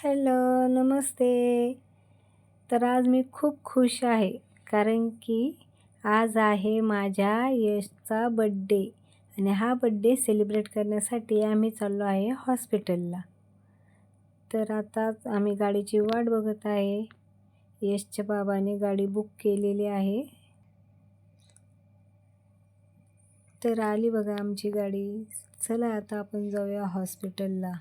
Hello, नमस्ते. तर आज मी खूप खुश आहे कारण की आज आहे माझ्या यशचा बड्डे आणि हा बड्डे सेलिब्रेट करण्यासाठी आम्ही चाललो आहे हॉस्पिटलला. तर आता आम्ही गाडीची वाट बघत आहे. यशच्या बाबाने गाडी बुक केलेली आहे. तर आली बघा आमची गाडी. चला आता आपण जाऊया हॉस्पिटलला.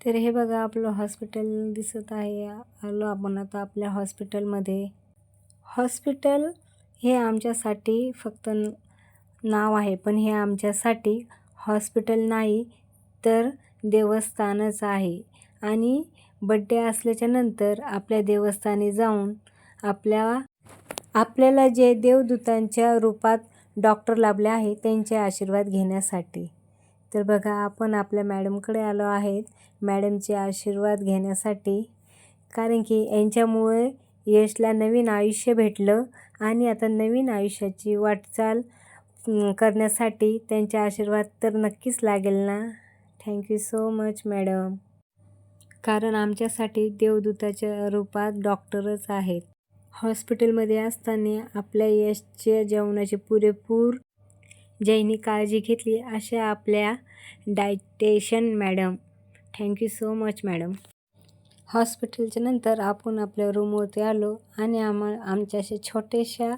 तर हे बघा आपलं हॉस्पिटल दिसत आहे. आलो आपण आता आपल्या हॉस्पिटलमध्ये. हॉस्पिटल हे आमच्यासाठी फक्त नाव आहे, पण हे आमच्यासाठी हॉस्पिटल नाही तर देवस्थानच आहे. आणि बड्डे असल्याच्या नंतर आपल्या देवस्थानी जाऊन आपल्याला जे देवदूतांच्या रूपात डॉक्टर लाभले आहे त्यांचे आशीर्वाद घेण्यासाठी. तर बघा आपण आपल्या मॅडमकडे आलो आहेत मॅडमचे आशीर्वाद घेण्यासाठी, कारण की यांच्यामुळे यशला नवीन आयुष्य भेटलं आणि आता नवीन आयुष्याची वाटचाल करण्यासाठी त्यांचे आशीर्वाद तर नक्कीच लागेल ना. थँक्यू सो मच मॅडम, कारण आमच्यासाठी देवदूताच्या रूपात डॉक्टरच आहेत. हॉस्पिटलमध्ये असताना आपल्या यशच्या जेवणाची पुरेपूर ज्यांनी काळजी घेतली अशा आपल्या dietitian madam. Thank you so much madam. हॉस्पिटलच्या नंतर आपण आपल्या रूमवरती आलो आणि आमच्या अशा छोट्याशा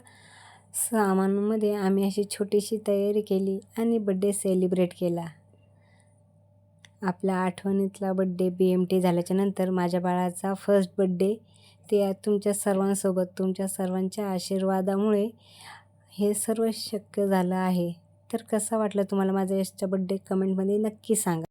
सामानामध्ये आम्ही अशी छोटीशी तयारी केली आणि बड्डे सेलिब्रेट केला. आपला आठवणीतला बड्डे BMT झाल्याच्या नंतर माझ्या बाळाचा फर्स्ट बड्डे, ते तुमच्या सर्वांसोबत तुमच्या सर्वांच्या आशीर्वादामुळे हे सर्व शक्य झालं आहे. तर कसा वाटला तुम्हाला माझा यशचा बड्डे कमेंटमध्ये नक्की सांगा.